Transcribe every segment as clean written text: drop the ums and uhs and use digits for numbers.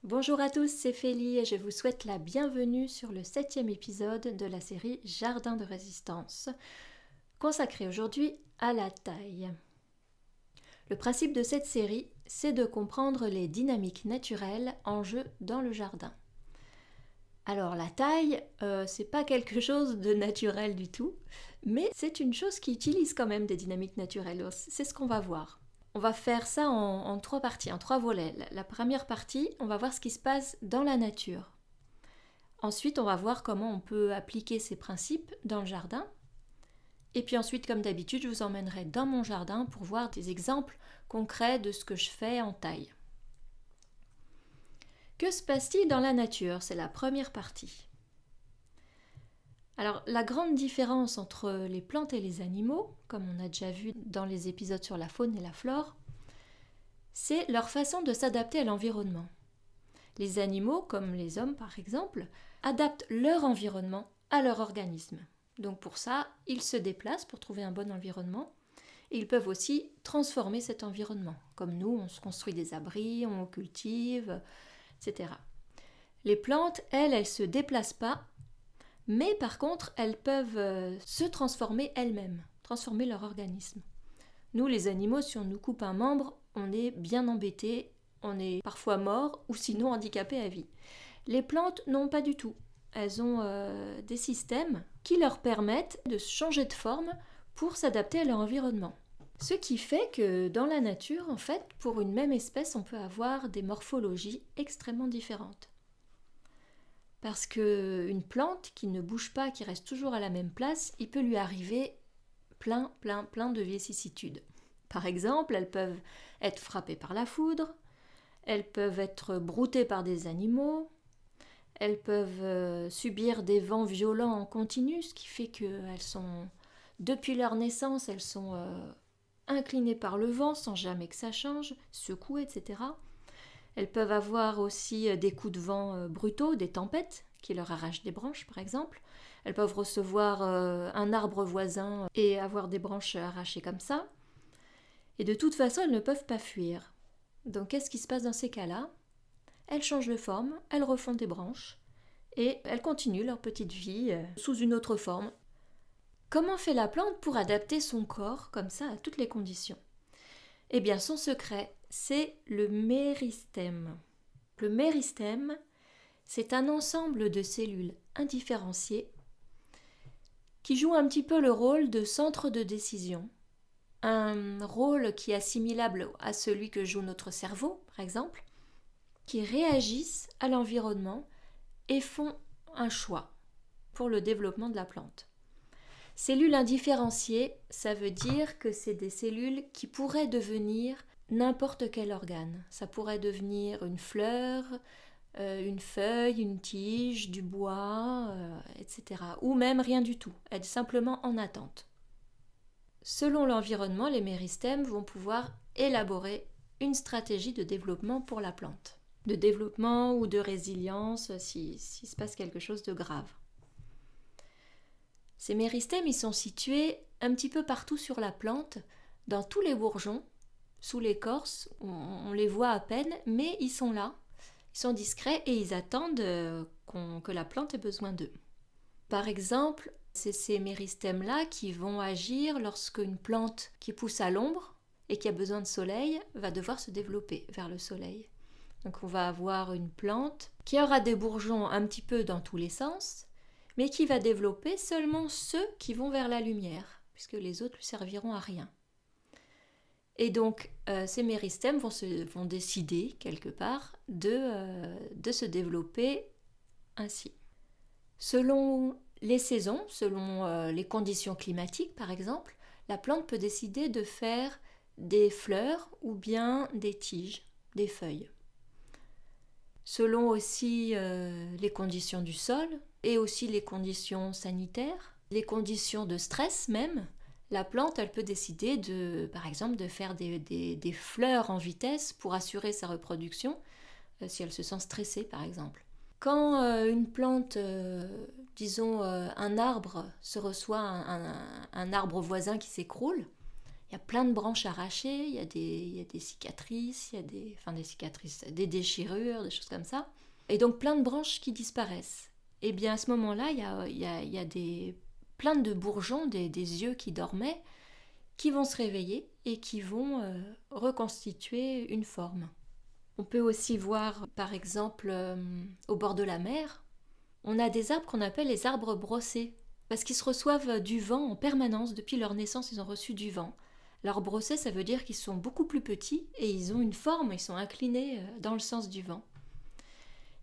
Bonjour à tous, c'est Félie et je vous souhaite la bienvenue sur le 7e épisode de la série Jardin de résistance, consacré aujourd'hui à la taille. Le principe de cette série, c'est de comprendre les dynamiques naturelles en jeu dans le jardin. Alors la taille, c'est pas quelque chose de naturel du tout, mais c'est une chose qui utilise quand même des dynamiques naturelles, c'est ce qu'on va voir. On va faire ça en 3 parties, en 3 volets. La première partie, on va voir ce qui se passe dans la nature. Ensuite, on va voir comment on peut appliquer ces principes dans le jardin. Et puis ensuite, comme d'habitude, je vous emmènerai dans mon jardin pour voir des exemples concrets de ce que je fais en taille. Que se passe-t-il dans la nature? C'est la première partie. Alors, la grande différence entre les plantes et les animaux, comme on a déjà vu dans les épisodes sur la faune et la flore, c'est leur façon de s'adapter à l'environnement. Les animaux, comme les hommes par exemple, adaptent leur environnement à leur organisme. Donc pour ça, ils se déplacent pour trouver un bon environnement et ils peuvent aussi transformer cet environnement. Comme nous, on se construit des abris, on cultive, etc. Les plantes, elles ne se déplacent pas, mais par contre, elles peuvent se transformer elles-mêmes, transformer leur organisme. Nous, les animaux, si on nous coupe un membre, on est bien embêtés, on est parfois mort ou sinon handicapé à vie. Les plantes, non, pas du tout. Elles ont des systèmes qui leur permettent de changer de forme pour s'adapter à leur environnement. Ce qui fait que dans la nature, en fait, pour une même espèce, on peut avoir des morphologies extrêmement différentes. Parce qu'une plante qui ne bouge pas, qui reste toujours à la même place, il peut lui arriver plein de vicissitudes. Par exemple, elles peuvent être frappées par la foudre, elles peuvent être broutées par des animaux, elles peuvent subir des vents violents en continu, ce qui fait qu'elles sont, depuis leur naissance, elles sont inclinées par le vent sans jamais que ça change, secouées, etc. Elles peuvent avoir aussi des coups de vent brutaux, des tempêtes qui leur arrachent des branches par exemple. Elles peuvent recevoir un arbre voisin et avoir des branches arrachées comme ça. Et de toute façon, elles ne peuvent pas fuir. Donc qu'est-ce qui se passe dans ces cas-là? Elles changent de forme, elles refont des branches et elles continuent leur petite vie sous une autre forme. Comment fait la plante pour adapter son corps comme ça à toutes les conditions? Eh bien, son secret, c'est le méristème. Le méristème, c'est un ensemble de cellules indifférenciées qui jouent un petit peu le rôle de centre de décision. Un rôle qui est assimilable à celui que joue notre cerveau, par exemple, qui réagissent à l'environnement et font un choix pour le développement de la plante. Cellules indifférenciées, ça veut dire que c'est des cellules qui pourraient devenir n'importe quel organe. Ça pourrait devenir une fleur, une feuille, une tige, du bois, etc. Ou même rien du tout, être simplement en attente. Selon l'environnement, les méristèmes vont pouvoir élaborer une stratégie de développement pour la plante. De développement ou de résilience s'il se passe quelque chose de grave. Ces méristèmes, ils sont situés un petit peu partout sur la plante, dans tous les bourgeons, sous l'écorce, on les voit à peine, mais ils sont là, ils sont discrets et ils attendent que la plante ait besoin d'eux. Par exemple, c'est ces méristèmes-là qui vont agir lorsque une plante qui pousse à l'ombre et qui a besoin de soleil va devoir se développer vers le soleil. Donc on va avoir une plante qui aura des bourgeons un petit peu dans tous les sens, mais qui va développer seulement ceux qui vont vers la lumière, puisque les autres lui serviront à rien. Et donc ces méristèmes vont décider quelque part de se développer ainsi. Selon les saisons, selon les conditions climatiques par exemple, la plante peut décider de faire des fleurs ou bien des tiges, des feuilles. Selon aussi les conditions du sol et aussi les conditions sanitaires, les conditions de stress même, la plante elle peut décider par exemple de faire des fleurs en vitesse pour assurer sa reproduction si elle se sent stressée par exemple. Quand une plante, disons un arbre se reçoit un arbre voisin qui s'écroule, Il y a plein de branches arrachées, il y a des cicatrices, des cicatrices, des déchirures, des choses comme ça. Et donc plein de branches qui disparaissent. Et bien à ce moment-là, il y a plein de bourgeons, des yeux qui dormaient, qui vont se réveiller et qui vont reconstituer une forme. On peut aussi voir, par exemple, au bord de la mer, on a des arbres qu'on appelle les arbres brossés, parce qu'ils se reçoivent du vent en permanence. Depuis leur naissance, ils ont reçu du vent. Alors brossés, ça veut dire qu'ils sont beaucoup plus petits et ils ont une forme, ils sont inclinés dans le sens du vent.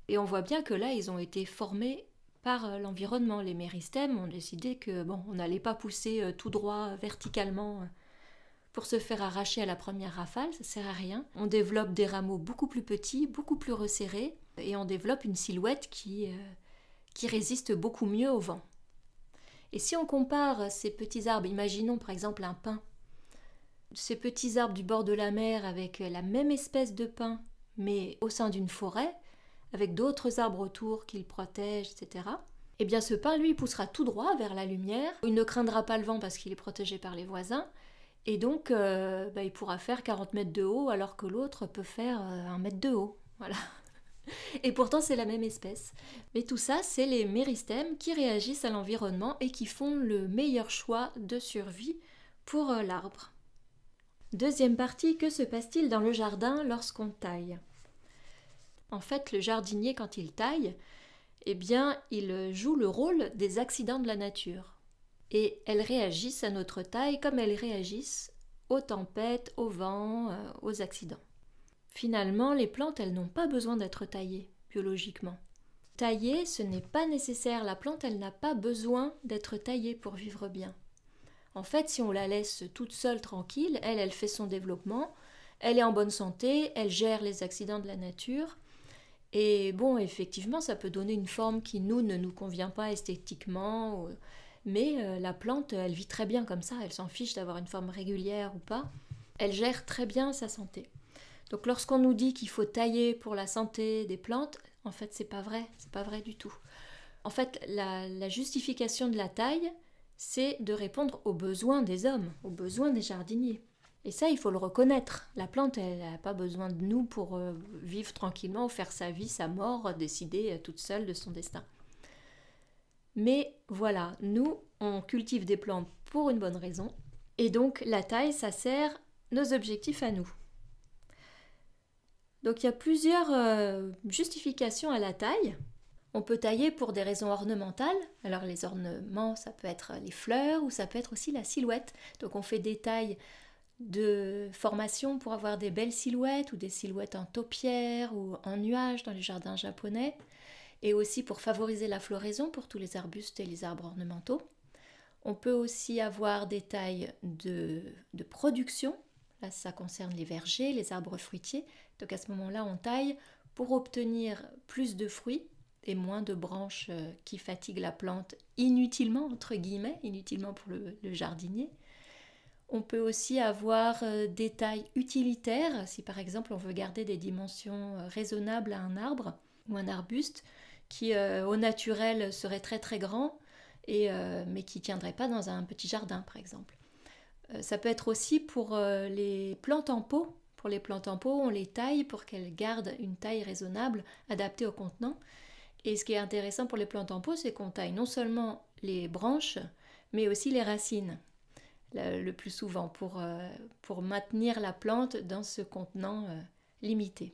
Et on voit bien que là, ils ont été formés par l'environnement. Les méristèmes ont décidé que on n'allait pas pousser tout droit verticalement pour se faire arracher à la première rafale, ça sert à rien. On développe des rameaux beaucoup plus petits, beaucoup plus resserrés, et on développe une silhouette qui résiste beaucoup mieux au vent. Et si on compare ces petits arbres, imaginons par exemple un pin, ces petits arbres du bord de la mer avec la même espèce de pin, mais au sein d'une forêt, avec d'autres arbres autour qui le protègent, etc., eh bien ce pin, lui, il poussera tout droit vers la lumière. Il ne craindra pas le vent parce qu'il est protégé par les voisins. Et donc, il pourra faire 40 mètres de haut alors que l'autre peut faire 1 mètre de haut. Voilà. Et pourtant, c'est la même espèce. Mais tout ça, c'est les méristèmes qui réagissent à l'environnement et qui font le meilleur choix de survie pour l'arbre. Deuxième partie, que se passe-t-il dans le jardin lorsqu'on taille ? En fait, le jardinier, quand il taille, eh bien, il joue le rôle des accidents de la nature. Et elles réagissent à notre taille comme elles réagissent aux tempêtes, au vent, aux accidents. Finalement, les plantes, elles n'ont pas besoin d'être taillées biologiquement. Tailler, ce n'est pas nécessaire. La plante, elle n'a pas besoin d'être taillée pour vivre bien. En fait, si on la laisse toute seule, tranquille, elle fait son développement, elle est en bonne santé, elle gère les accidents de la nature. Et effectivement, ça peut donner une forme qui, ne nous convient pas esthétiquement, mais la plante, elle vit très bien comme ça, elle s'en fiche d'avoir une forme régulière ou pas. Elle gère très bien sa santé. Donc lorsqu'on nous dit qu'il faut tailler pour la santé des plantes, en fait c'est pas vrai du tout. En fait, la justification de la taille, c'est de répondre aux besoins des hommes, aux besoins des jardiniers. Et ça, il faut le reconnaître. La plante, elle n'a pas besoin de nous pour vivre tranquillement, faire sa vie, sa mort, décider toute seule de son destin. Mais voilà, nous, on cultive des plantes pour une bonne raison. Et donc, la taille, ça sert nos objectifs à nous. Donc, il y a plusieurs justifications à la taille. On peut tailler pour des raisons ornementales. Alors, les ornements, ça peut être les fleurs ou ça peut être aussi la silhouette. Donc, on fait des tailles de formation pour avoir des belles silhouettes ou des silhouettes en taupière ou en nuages dans les jardins japonais. Et aussi pour favoriser la floraison pour tous les arbustes et les arbres ornementaux. On peut aussi avoir des tailles de production. Là, ça concerne les vergers, les arbres fruitiers. Donc à ce moment-là, on taille pour obtenir plus de fruits et moins de branches qui fatiguent la plante inutilement, entre guillemets, inutilement pour le jardinier. On peut aussi avoir des tailles utilitaires. Si par exemple on veut garder des dimensions raisonnables à un arbre ou un arbuste, qui au naturel serait très très grand, mais qui ne tiendrait pas dans un petit jardin par exemple. Ça peut être aussi pour les plantes en pot. Pour les plantes en pot, on les taille pour qu'elles gardent une taille raisonnable, adaptée au contenant. Et ce qui est intéressant pour les plantes en pot, c'est qu'on taille non seulement les branches, mais aussi les racines, le plus souvent, pour maintenir la plante dans ce contenant limité.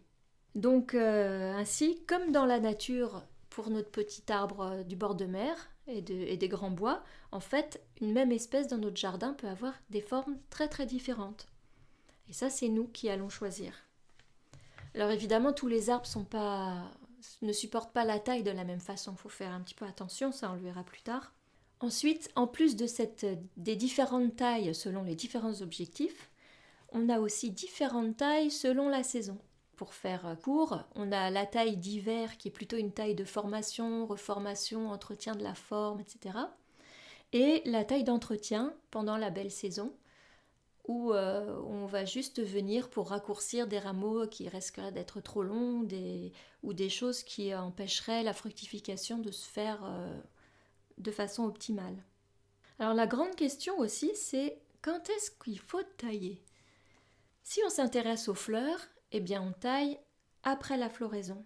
Donc ainsi, comme dans la nature, pour notre petit arbre du bord de mer et des grands bois, en fait, une même espèce dans notre jardin peut avoir des formes très très différentes. Et ça, c'est nous qui allons choisir. Alors évidemment, tous les arbres ne supportent pas la taille de la même façon. Il faut faire un petit peu attention, ça on le verra plus tard. Ensuite, en plus des différentes tailles selon les différents objectifs, on a aussi différentes tailles selon la saison. Pour faire court, on a la taille d'hiver qui est plutôt une taille de formation, reformation, entretien de la forme, etc. Et la taille d'entretien pendant la belle saison, où on va juste venir pour raccourcir des rameaux qui risqueraient d'être trop longs ou des choses qui empêcheraient la fructification de se faire de façon optimale. Alors la grande question aussi, c'est quand est-ce qu'il faut tailler? Si on s'intéresse aux fleurs, eh bien on taille après la floraison,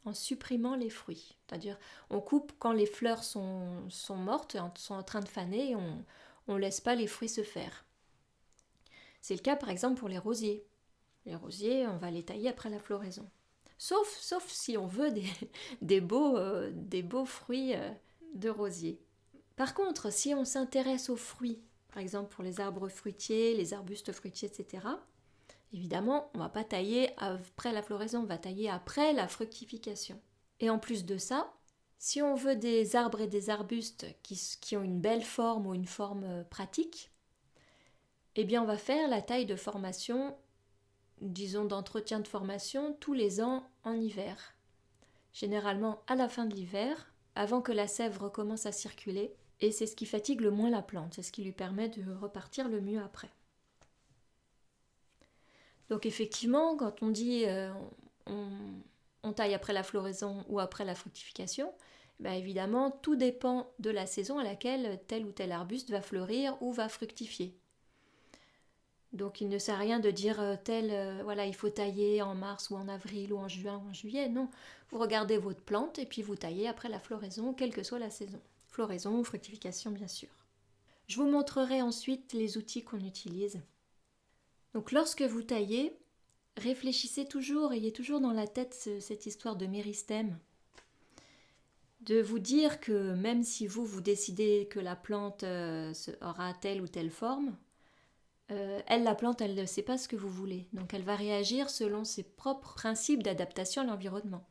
en supprimant les fruits. C'est-à-dire, on coupe quand les fleurs sont mortes, sont en train de faner, et on ne laisse pas les fruits se faire. C'est le cas par exemple pour les rosiers. Les rosiers, on va les tailler après la floraison. Sauf si on veut des beaux fruits de rosier. Par contre, si on s'intéresse aux fruits, par exemple pour les arbres fruitiers, les arbustes fruitiers, etc., évidemment, on ne va pas tailler après la floraison, on va tailler après la fructification. Et en plus de ça, si on veut des arbres et des arbustes qui ont une belle forme ou une forme pratique, eh bien on va faire la taille de formation, disons d'entretien de formation, tous les ans en hiver. Généralement à la fin de l'hiver, avant que la sève recommence à circuler, et c'est ce qui fatigue le moins la plante, c'est ce qui lui permet de repartir le mieux après. Donc effectivement, quand on dit on taille après la floraison ou après la fructification, évidemment, tout dépend de la saison à laquelle tel ou tel arbuste va fleurir ou va fructifier. Donc il ne sert à rien de dire il faut tailler en mars ou en avril ou en juin ou en juillet. Non, vous regardez votre plante et puis vous taillez après la floraison, quelle que soit la saison. Floraison ou fructification, bien sûr. Je vous montrerai ensuite les outils qu'on utilise. Donc lorsque vous taillez, réfléchissez toujours, ayez toujours dans la tête cette histoire de méristème. De vous dire que même si vous décidez que la plante aura telle ou telle forme, la plante, elle ne sait pas ce que vous voulez. Donc elle va réagir selon ses propres principes d'adaptation à l'environnement.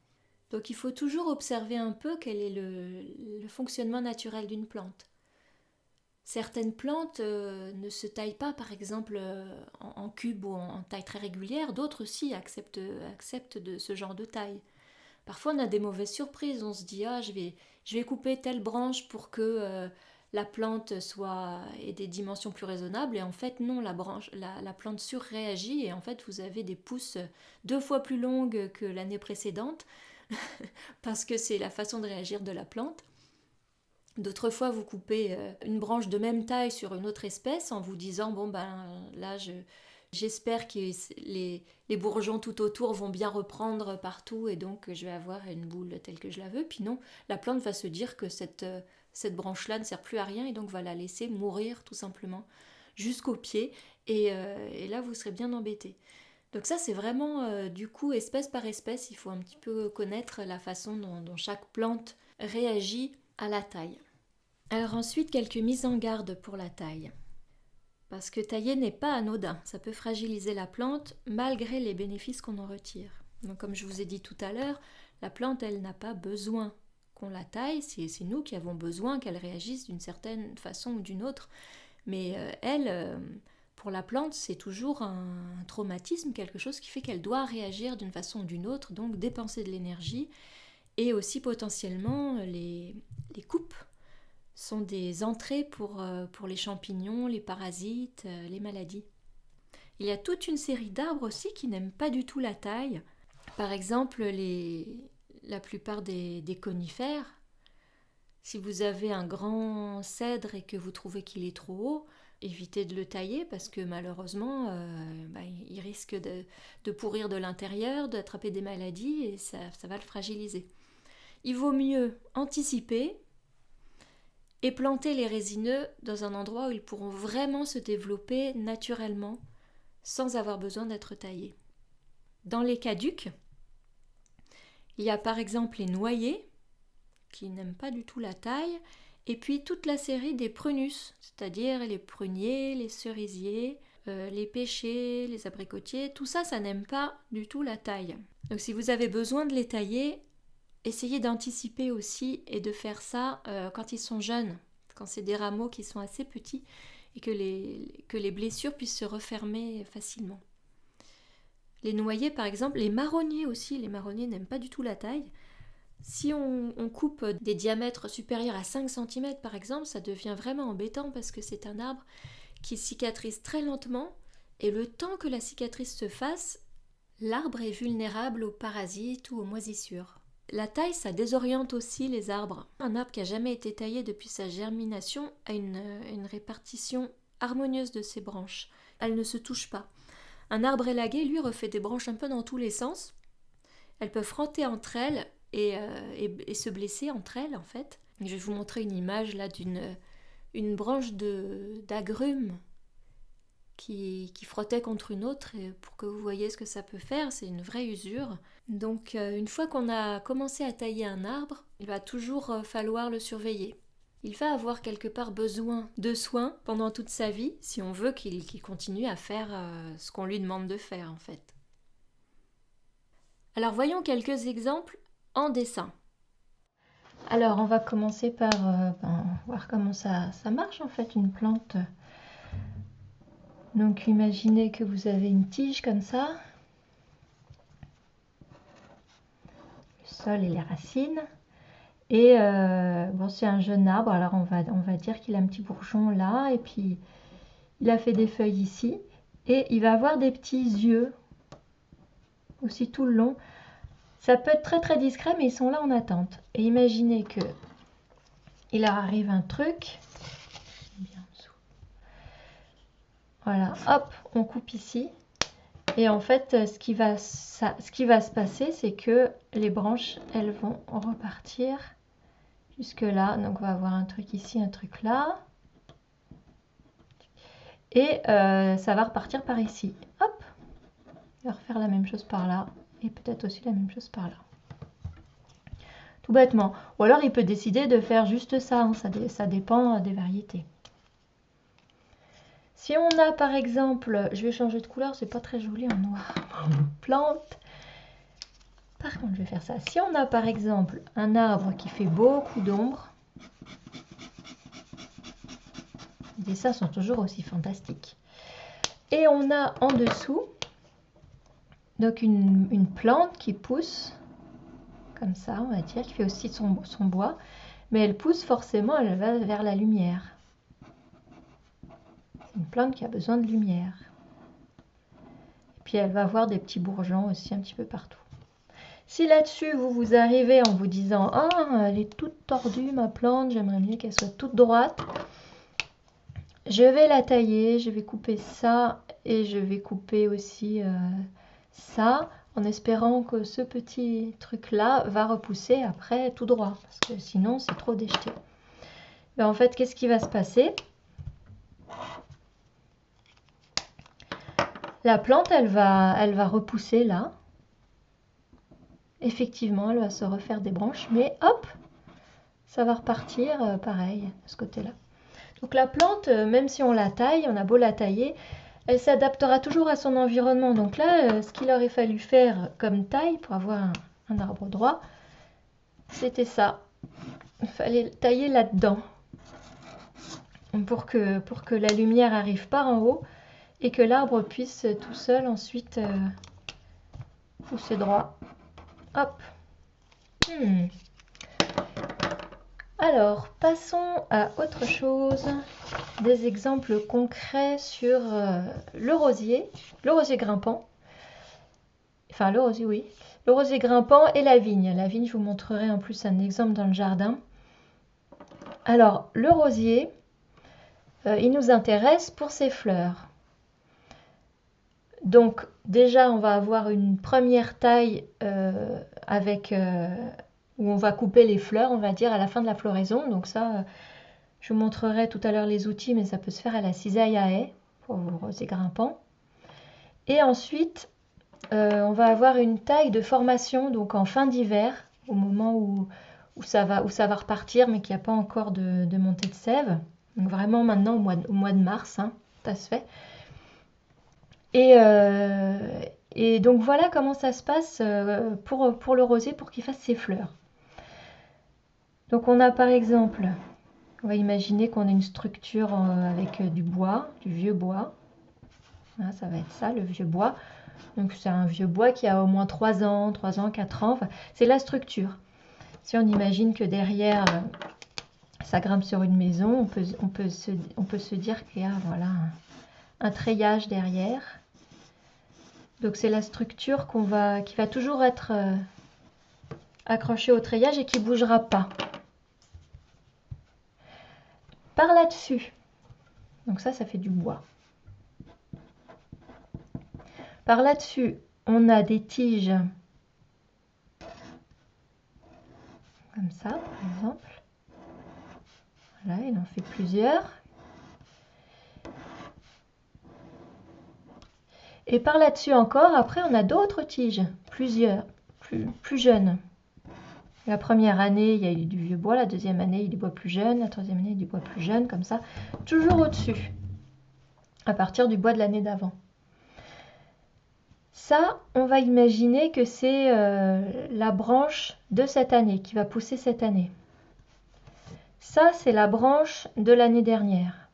Donc il faut toujours observer un peu quel est le fonctionnement naturel d'une plante. Certaines plantes ne se taillent pas, par exemple, en cube ou en taille très régulière. D'autres aussi acceptent de ce genre de taille. Parfois, on a des mauvaises surprises. On se dit, je vais couper telle branche pour que la plante ait des dimensions plus raisonnables. Et en fait, non, la plante surréagit. Et en fait, vous avez des pousses 2 fois plus longues que l'année précédente parce que c'est la façon de réagir de la plante. D'autres fois, vous coupez une branche de même taille sur une autre espèce en vous disant là, j'espère que les bourgeons tout autour vont bien reprendre partout et donc je vais avoir une boule telle que je la veux. Puis non, la plante va se dire que cette branche-là ne sert plus à rien et donc va la laisser mourir tout simplement jusqu'au pied et là, vous serez bien embêté. Donc ça, c'est vraiment du coup espèce par espèce. Il faut un petit peu connaître la façon dont chaque plante réagit à la taille. Alors ensuite, quelques mises en garde pour la taille. Parce que tailler n'est pas anodin, ça peut fragiliser la plante malgré les bénéfices qu'on en retire. Donc comme je vous ai dit tout à l'heure, la plante, elle n'a pas besoin qu'on la taille, c'est nous qui avons besoin qu'elle réagisse d'une certaine façon ou d'une autre. Mais pour la plante, c'est toujours un traumatisme, quelque chose qui fait qu'elle doit réagir d'une façon ou d'une autre, donc dépenser de l'énergie. Et aussi potentiellement, les coupes sont des entrées pour les champignons, les parasites, les maladies. Il y a toute une série d'arbres aussi qui n'aiment pas du tout la taille. Par exemple, la plupart des conifères. Si vous avez un grand cèdre et que vous trouvez qu'il est trop haut, évitez de le tailler parce que malheureusement, il risque de pourrir de l'intérieur, d'attraper des maladies et ça va le fragiliser. Il vaut mieux anticiper et planter les résineux dans un endroit où ils pourront vraiment se développer naturellement sans avoir besoin d'être taillés. Dans les caducs, il y a par exemple les noyers qui n'aiment pas du tout la taille et puis toute la série des prunus, c'est-à-dire les pruniers, les cerisiers, les pêchers, les abricotiers, tout ça, ça n'aime pas du tout la taille. Donc si vous avez besoin de les tailler, essayez d'anticiper aussi et de faire ça quand ils sont jeunes, quand c'est des rameaux qui sont assez petits et que les blessures puissent se refermer facilement. Les noyers par exemple, les marronniers aussi, les marronniers n'aiment pas du tout la taille. Si on coupe des diamètres supérieurs à 5 cm par exemple, ça devient vraiment embêtant parce que c'est un arbre qui cicatrise très lentement et le temps que la cicatrice se fasse, l'arbre est vulnérable aux parasites ou aux moisissures. La taille, ça désoriente aussi les arbres. Un arbre qui n'a jamais été taillé depuis sa germination a une répartition harmonieuse de ses branches. Elles ne se touchent pas. Un arbre élagué, lui, refait des branches un peu dans tous les sens. Elles peuvent frotter entre elles et se blesser entre elles, en fait. Je vais vous montrer une image là une branche d'agrumes qui frottait contre une autre et pour que vous voyez ce que ça peut faire, c'est une vraie usure. Donc une fois qu'on a commencé à tailler un arbre, il va toujours falloir le surveiller. Il va avoir quelque part besoin de soins pendant toute sa vie si on veut qu'il continue à faire ce qu'on lui demande de faire en fait. Alors voyons quelques exemples en dessin. Alors on va commencer par voir comment ça marche en fait une plante. Donc imaginez que vous avez une tige comme ça, le sol et les racines. Et bon, c'est un jeune arbre, alors on va dire qu'il a un petit bourgeon là, et puis il a fait des feuilles ici, et il va avoir des petits yeux aussi tout le long. Ça peut être très très discret, mais ils sont là en attente. Et imaginez que il leur arrive un truc, bien en dessous. Voilà, hop, on coupe ici. Et en fait, ce qui va se passer, c'est que les branches, elles vont repartir jusque là. Donc on va avoir un truc ici, un truc là. Et ça va repartir par ici. Hop, il va refaire la même chose par là. Et peut-être aussi la même chose par là. Tout bêtement. Ou alors il peut décider de faire juste ça. Hein. Ça dépend des variétés. Si on a par exemple, je vais changer de couleur, c'est pas très joli en noir. Plante. Par contre, je vais faire ça. Si on a par exemple un arbre qui fait beaucoup d'ombre, les dessins sont toujours aussi fantastiques. Et on a en dessous donc une plante qui pousse comme ça, on va dire, qui fait aussi son bois, mais elle pousse forcément, elle va vers la lumière. C'est une plante qui a besoin de lumière. Et puis elle va avoir des petits bourgeons aussi un petit peu partout. Si là-dessus vous arrivez en vous disant « Ah, elle est toute tordue ma plante, j'aimerais mieux qu'elle soit toute droite », je vais la tailler, je vais couper ça et je vais couper aussi ça, en espérant que ce petit truc là va repousser après tout droit, parce que sinon c'est trop déjeté. Mais en fait, qu'est-ce qui va se passer? La plante, elle va repousser là. Effectivement, elle va se refaire des branches, mais hop, ça va repartir pareil de ce côté-là. Donc la plante, même si on la taille, on a beau la tailler, elle s'adaptera toujours à son environnement. Donc là, ce qu'il aurait fallu faire comme taille pour avoir un arbre droit, c'était ça. Il fallait tailler là-dedans pour que la lumière arrive par en haut et que l'arbre puisse tout seul ensuite pousser droit. Hop. Alors, passons à autre chose. Des exemples concrets sur le rosier grimpant. Enfin, le rosier, oui. Le rosier grimpant et la vigne. La vigne, je vous montrerai en plus un exemple dans le jardin. Alors, le rosier, il nous intéresse pour ses fleurs. Donc, déjà, on va avoir une première taille où on va couper les fleurs, on va dire, à la fin de la floraison. Donc ça, je vous montrerai tout à l'heure les outils, mais ça peut se faire à la cisaille à haie pour vos rosiers grimpants. Et ensuite, on va avoir une taille de formation, donc en fin d'hiver, au moment où ça va repartir, mais qu'il n'y a pas encore de montée de sève. Donc vraiment maintenant au mois de mars, hein, ça se fait. Et donc voilà comment ça se passe pour le rosier pour qu'il fasse ses fleurs. Donc on a par exemple, on va imaginer qu'on a une structure avec du bois, du vieux bois. Voilà, ça va être ça, le vieux bois. Donc c'est un vieux bois qui a au moins 3 ans, 4 ans. Enfin, c'est la structure. Si on imagine que derrière, ça grimpe sur une maison, on peut se dire qu'il y a voilà, un treillage derrière. Donc c'est la structure qui va toujours être accrochée au treillage et qui ne bougera pas. Par là-dessus, Donc ça fait du bois. Par là-dessus, on a des tiges comme ça, par exemple. Voilà, il en fait plusieurs. Et par là-dessus encore, après, on a d'autres tiges, plusieurs, plus jeunes. La première année, il y a eu du vieux bois. La deuxième année, il y a du bois plus jeune. La troisième année, il y a du bois plus jeune, comme ça. Toujours au-dessus, à partir du bois de l'année d'avant. Ça, on va imaginer que c'est la branche de cette année, qui va pousser cette année. Ça, c'est la branche de l'année dernière.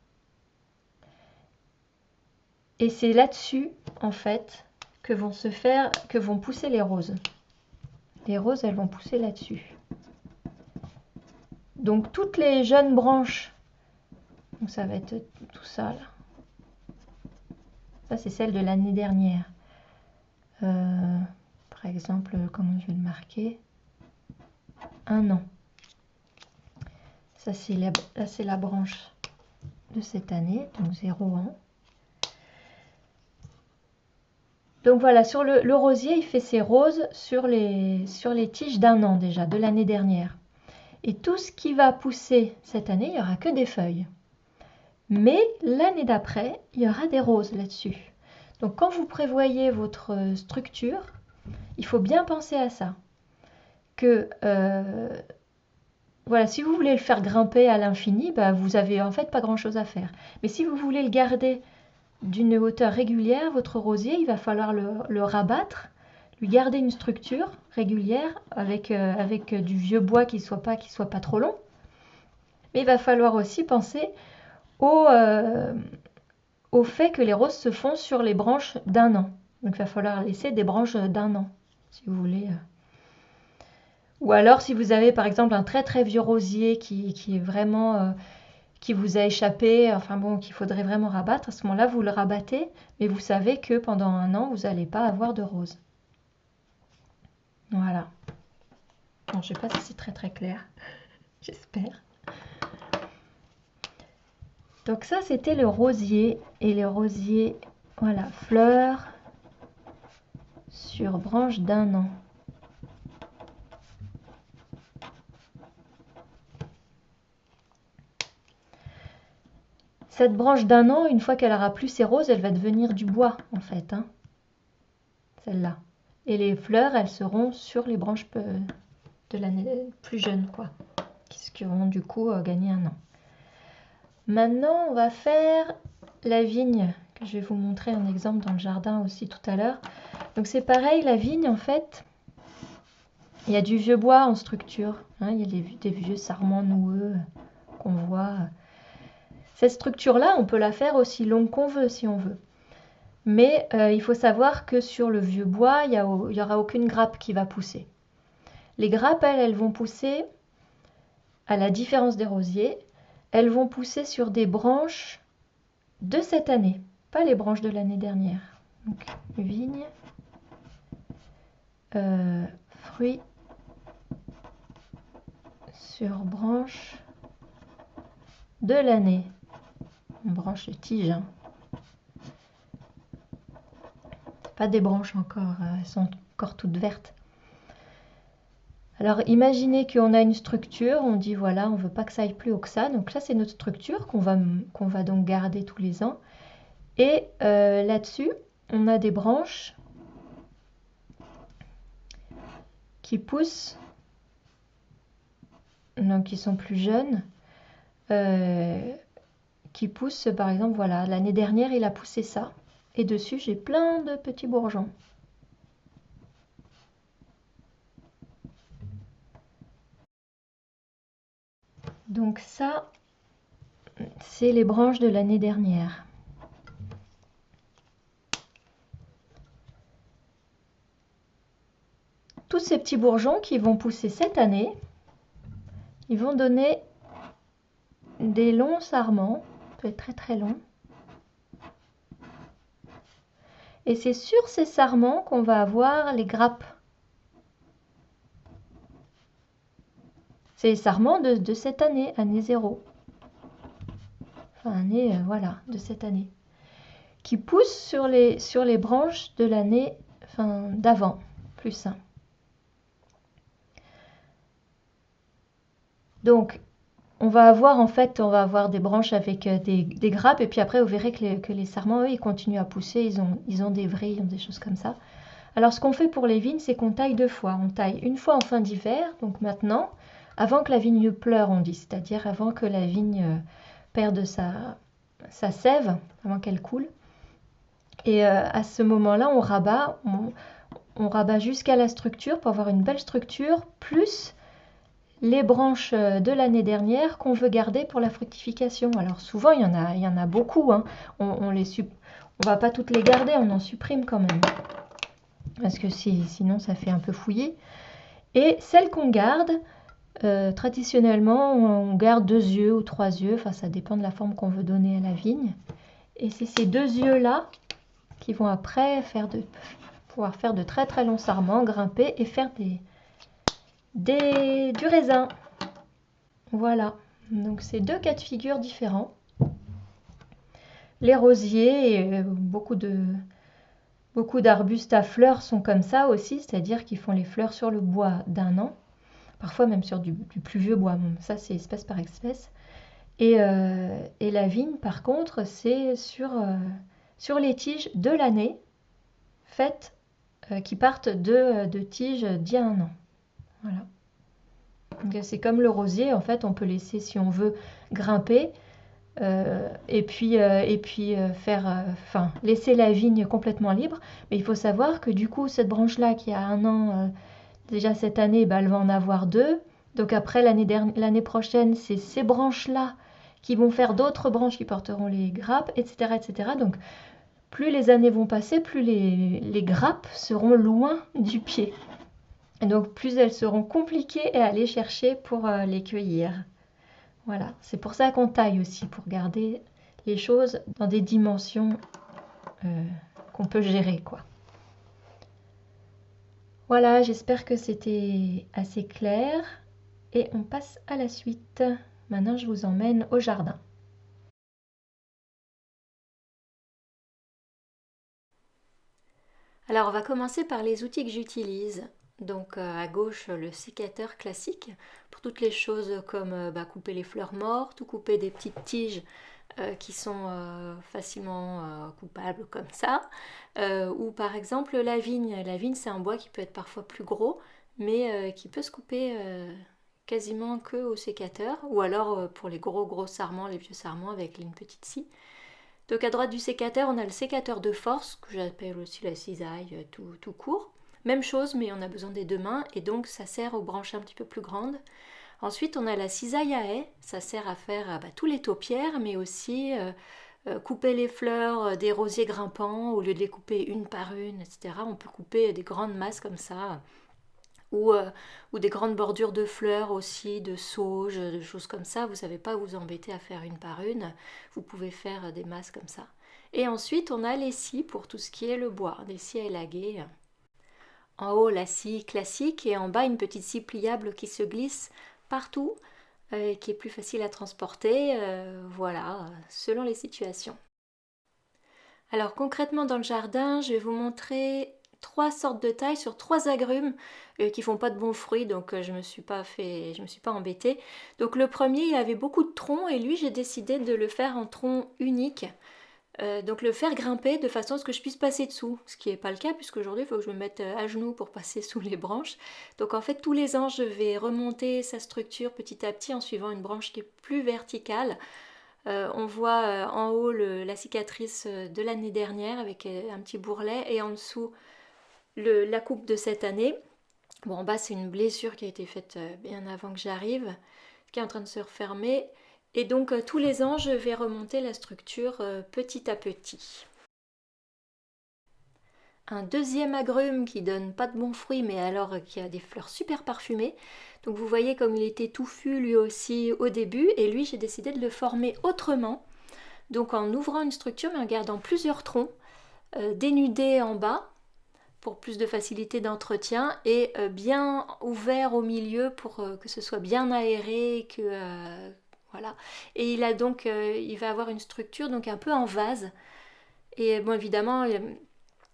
Et c'est là-dessus, en fait, que vont pousser les roses. Les roses, elles vont pousser là-dessus. Donc, toutes les jeunes branches, donc ça va être tout ça, là. Ça, c'est celle de l'année dernière. Par exemple, comment je vais le marquer? 1 an. Ça, c'est la branche de cette année, donc 0 ans. Donc voilà, sur le rosier, il fait ses roses sur les tiges d'1 an déjà, de l'année dernière. Et tout ce qui va pousser cette année, il n'y aura que des feuilles. Mais l'année d'après, il y aura des roses là-dessus. Donc quand vous prévoyez votre structure, il faut bien penser à ça. Que voilà, si vous voulez le faire grimper à l'infini, bah, vous n'avez en fait pas grand-chose à faire. Mais si vous voulez le garder d'une hauteur régulière, votre rosier, il va falloir le rabattre, lui garder une structure régulière avec du vieux bois qui soit pas trop long. Mais il va falloir aussi penser au fait que les roses se font sur les branches d'1 an. Donc il va falloir laisser des branches d'1 an, si vous voulez. Ou alors si vous avez par exemple un très très vieux rosier qui est vraiment... qui vous a échappé, enfin bon, qu'il faudrait vraiment rabattre, à ce moment-là, vous le rabattez, mais vous savez que pendant 1 an, vous n'allez pas avoir de roses. Voilà. Bon, je ne sais pas si c'est très très clair. J'espère. Donc ça, c'était le rosier. Et le rosier, voilà, fleurs sur branche d'1 an. Cette branche d'1 an, une fois qu'elle aura plus ses roses, elle va devenir du bois, en fait. Hein, celle-là. Et les fleurs, elles seront sur les branches de l'année plus jeune, quoi. Qui auront du coup gagné 1 an. Maintenant, on va faire la vigne, que je vais vous montrer un exemple dans le jardin aussi tout à l'heure. Donc c'est pareil, la vigne, en fait, il y a du vieux bois en structure. Hein, il y a des vieux sarments noueux qu'on voit. Cette structure-là, on peut la faire aussi longue qu'on veut, si on veut. Mais il faut savoir que sur le vieux bois, il n'y aura aucune grappe qui va pousser. Les grappes, elles vont pousser, à la différence des rosiers, elles vont pousser sur des branches de cette année, pas les branches de l'année dernière. Donc, vigne, fruits sur branche de l'année. Branche de tige. Hein. Pas des branches encore, elles sont encore toutes vertes. Alors imaginez qu'on a une structure, on dit voilà, on ne veut pas que ça aille plus haut que ça. Donc là, c'est notre structure qu'on va donc garder tous les ans. Et là-dessus, on a des branches qui poussent, donc qui sont plus jeunes, qui poussent, par exemple, voilà, l'année dernière, il a poussé ça. Et dessus, j'ai plein de petits bourgeons. Donc ça, c'est les branches de l'année dernière. Tous ces petits bourgeons qui vont pousser cette année, ils vont donner des longs sarments, ça peut être très très long. Et c'est sur ces sarments qu'on va avoir les grappes. C'est les sarments de cette année, année 0. année voilà, de cette année, qui pousse sur les branches de l'année d'avant, plus 1. Donc, on va avoir des branches avec des grappes, et puis après, vous verrez que les sarments, eux, ils continuent à pousser, ils ont des vrilles, ils ont des choses comme ça. Alors, ce qu'on fait pour les vignes, c'est qu'on taille 2 fois. On taille une fois en fin d'hiver, donc maintenant, avant que la vigne pleure, on dit, c'est-à-dire avant que la vigne perde sa sève, avant qu'elle coule. Et à ce moment-là, on rabat jusqu'à la structure pour avoir une belle structure, plus les branches de l'année dernière qu'on veut garder pour la fructification. Alors souvent, il y en a beaucoup, hein. On va pas toutes les garder, on en supprime quand même. Parce que sinon, ça fait un peu fouillis. Et celles qu'on garde, traditionnellement, on garde 2 yeux ou 3 yeux. Enfin, ça dépend de la forme qu'on veut donner à la vigne. Et c'est ces 2 yeux-là qui vont après pouvoir faire de très très longs sarments, grimper et faire du raisin. Voilà, donc c'est 2 cas de figure différents. Les rosiers et beaucoup d'arbustes à fleurs sont comme ça aussi, c'est-à-dire qu'ils font les fleurs sur le bois d'un an, parfois même sur du plus vieux bois. Ça, c'est espèce par espèce. Et la vigne, par contre, c'est sur les tiges de l'année, faites qui partent de tiges d'il y a un an. Voilà. Donc, c'est comme le rosier, en fait, on peut laisser, si on veut, grimper et puis laisser la vigne complètement libre. Mais il faut savoir que du coup, cette branche-là qui a un an, déjà cette année, elle va en avoir 2. Donc après, l'année prochaine, c'est ces branches-là qui vont faire d'autres branches qui porteront les grappes, etc., etc. Donc, plus les années vont passer, plus les grappes seront loin du pied. Et donc, plus elles seront compliquées à aller chercher pour les cueillir. Voilà, c'est pour ça qu'on taille aussi, pour garder les choses dans des dimensions qu'on peut gérer, quoi. Voilà, j'espère que c'était assez clair. Et on passe à la suite. Maintenant, je vous emmène au jardin. Alors, on va commencer par les outils que j'utilise. Donc à gauche, le sécateur classique pour toutes les choses comme couper les fleurs mortes ou couper des petites tiges qui sont facilement coupables comme ça. Ou par exemple la vigne. La vigne, c'est un bois qui peut être parfois plus gros, mais qui peut se couper quasiment que au sécateur. Ou alors pour les gros sarments, les vieux sarments avec une petite scie. Donc à droite du sécateur, on a le sécateur de force, que j'appelle aussi la cisaille tout court. Même chose, mais on a besoin des 2 mains, et donc ça sert aux branches un petit peu plus grandes. Ensuite, on a la cisaille à haie, ça sert à faire tous les taupières, mais aussi couper les fleurs des rosiers grimpants, au lieu de les couper une par une, etc. On peut couper des grandes masses comme ça, ou des grandes bordures de fleurs aussi, de sauge, de choses comme ça. Vous ne savez pas vous embêter à faire une par une, vous pouvez faire des masses comme ça. Et ensuite, on a les scies pour tout ce qui est le bois, des scies à élaguer. En haut, la scie classique, et en bas, une petite scie pliable qui se glisse partout, qui est plus facile à transporter, voilà, selon les situations. Alors concrètement dans le jardin, je vais vous montrer 3 sortes de tailles sur 3 agrumes qui font pas de bons fruits, donc je me suis pas embêtée. Donc le premier, il avait beaucoup de troncs, et lui j'ai décidé de le faire en tronc unique. Donc le faire grimper de façon à ce que je puisse passer dessous, ce qui n'est pas le cas puisque aujourd'hui il faut que je me mette à genoux pour passer sous les branches. Donc en fait tous les ans je vais remonter sa structure petit à petit en suivant une branche qui est plus verticale. On voit en haut la cicatrice de l'année dernière avec un petit bourrelet, et en dessous la coupe de cette année. Bon, en bas c'est une blessure qui a été faite bien avant que j'arrive, qui est en train de se refermer. Et donc tous les ans, je vais remonter la structure petit à petit. Un deuxième agrume qui donne pas de bons fruits, mais alors qui a des fleurs super parfumées. Donc vous voyez comme il était touffu lui aussi au début, et lui j'ai décidé de le former autrement. Donc en ouvrant une structure, mais en gardant plusieurs troncs, dénudés en bas, pour plus de facilité d'entretien, et bien ouvert au milieu pour que ce soit bien aéré, Voilà. Et il va avoir une structure donc un peu en vase. Et bon, évidemment,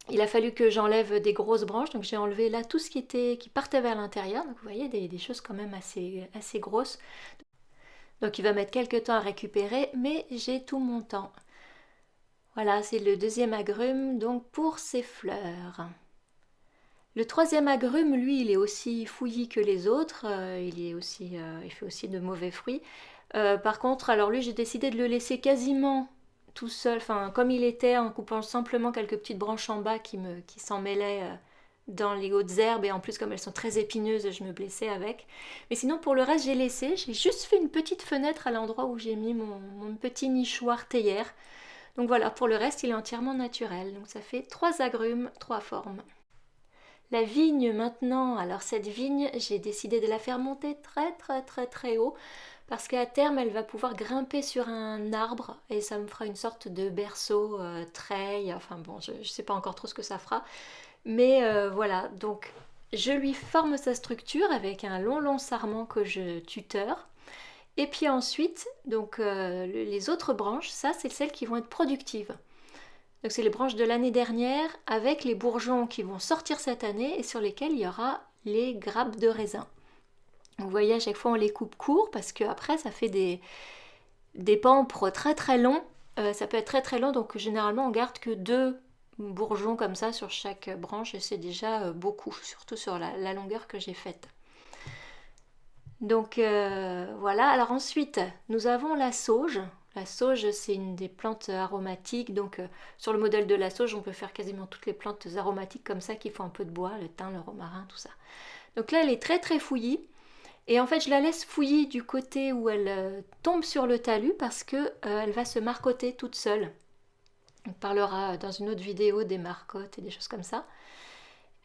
il a fallu que j'enlève des grosses branches, donc j'ai enlevé là tout ce qui partait vers l'intérieur. Donc vous voyez, des choses quand même assez grosses. Donc il va mettre quelques temps à récupérer, mais j'ai tout mon temps. Voilà, c'est le deuxième agrume, donc pour ses fleurs. Le troisième agrume, lui, il est aussi fouillis que les autres, il fait aussi de mauvais fruits. Par contre, alors lui, j'ai décidé de le laisser quasiment tout seul, enfin comme il était, en coupant simplement quelques petites branches en bas qui s'en mêlaient dans les hautes herbes, et en plus comme elles sont très épineuses, je me blessais avec. Mais sinon pour le reste, j'ai juste fait une petite fenêtre à l'endroit où j'ai mis mon petit nichoir théière. Donc voilà, pour le reste, il est entièrement naturel. Donc ça fait 3 agrumes, 3 formes. La vigne maintenant, alors cette vigne, j'ai décidé de la faire monter très haut parce qu'à terme, elle va pouvoir grimper sur un arbre et ça me fera une sorte de berceau, treille, enfin bon, je ne sais pas encore trop ce que ça fera, mais voilà, donc je lui forme sa structure avec un long sarment que je tuteur. Et puis ensuite, donc les autres branches, ça c'est celles qui vont être productives. Donc c'est les branches de l'année dernière avec les bourgeons qui vont sortir cette année et sur lesquels il y aura les grappes de raisin. Vous voyez, à chaque fois on les coupe court parce qu'après ça fait des pampres très longs. Ça peut être très long, donc généralement on garde que 2 bourgeons comme ça sur chaque branche et c'est déjà beaucoup, surtout sur la longueur que j'ai faite. Donc voilà, alors ensuite nous avons la sauge. La sauge, c'est une des plantes aromatiques, donc sur le modèle de la sauge, on peut faire quasiment toutes les plantes aromatiques comme ça qui font un peu de bois, le thym, le romarin, tout ça. Donc là, elle est très fouillie, et en fait, je la laisse fouillir du côté où elle tombe sur le talus parce que elle va se marcotter toute seule. On parlera dans une autre vidéo des marcottes et des choses comme ça.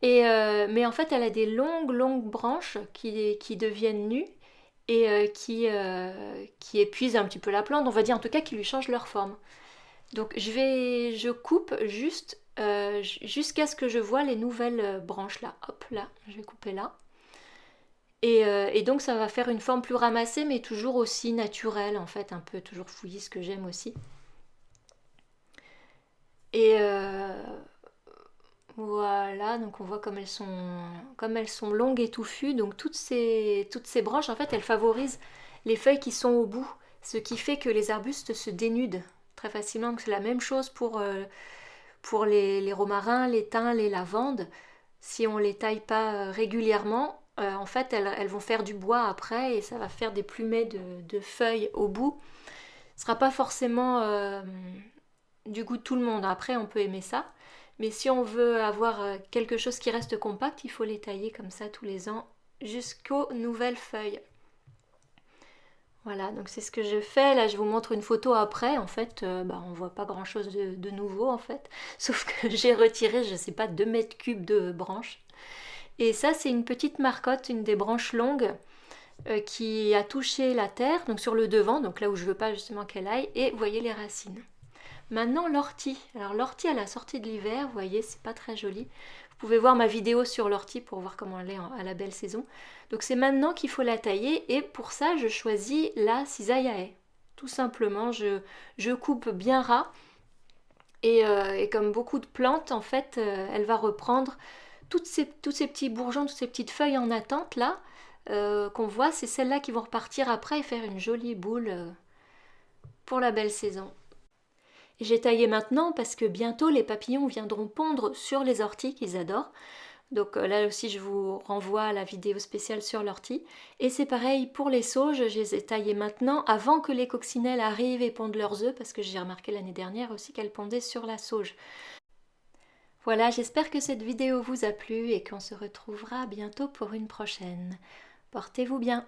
Mais en fait, elle a des longues branches qui deviennent nues et qui épuisent un petit peu la plante, on va dire en tout cas qui lui changent leur forme. Donc je coupe juste jusqu'à ce que je vois les nouvelles branches là. Hop là, je vais couper là. Et donc ça va faire une forme plus ramassée mais toujours aussi naturelle en fait, un peu toujours fouillis, ce que j'aime aussi. Et voilà, donc on voit comme elles sont longues et touffues. Donc toutes ces branches, en fait, elles favorisent les feuilles qui sont au bout, ce qui fait que les arbustes se dénudent très facilement. Donc c'est la même chose pour les romarins, les thym, les lavandes. Si on les taille pas régulièrement, en fait, elles vont faire du bois après et ça va faire des plumets de feuilles au bout. Ce sera pas forcément du goût de tout le monde. Après, on peut aimer ça. Mais si on veut avoir quelque chose qui reste compact, il faut les tailler comme ça tous les ans jusqu'aux nouvelles feuilles. Voilà, donc c'est ce que je fais. Là, je vous montre une photo après. En fait, on voit pas grand chose de nouveau en fait. Sauf que j'ai retiré, je sais pas, 2 mètres cubes de branches. Et ça, c'est une petite marcotte, une des branches longues qui a touché la terre, donc sur le devant, donc là où je veux pas justement qu'elle aille. Et vous voyez les racines. Maintenant l'ortie. Alors l'ortie à la sortie de l'hiver, vous voyez, c'est pas très joli. Vous pouvez voir ma vidéo sur l'ortie pour voir comment elle est à la belle saison. Donc c'est maintenant qu'il faut la tailler et pour ça je choisis la cisaille à haie. Tout simplement, je coupe bien ras et comme beaucoup de plantes, en fait, elle va reprendre tous ces petits bourgeons, toutes ces petites feuilles en attente là qu'on voit, c'est celles-là qui vont repartir après et faire une jolie boule pour la belle saison. J'ai taillé maintenant parce que bientôt les papillons viendront pondre sur les orties qu'ils adorent. Donc là aussi je vous renvoie à la vidéo spéciale sur l'ortie. Et c'est pareil pour les sauges, je les ai taillées maintenant avant que les coccinelles arrivent et pondent leurs œufs parce que j'ai remarqué l'année dernière aussi qu'elles pondaient sur la sauge. Voilà, j'espère que cette vidéo vous a plu et qu'on se retrouvera bientôt pour une prochaine. Portez-vous bien!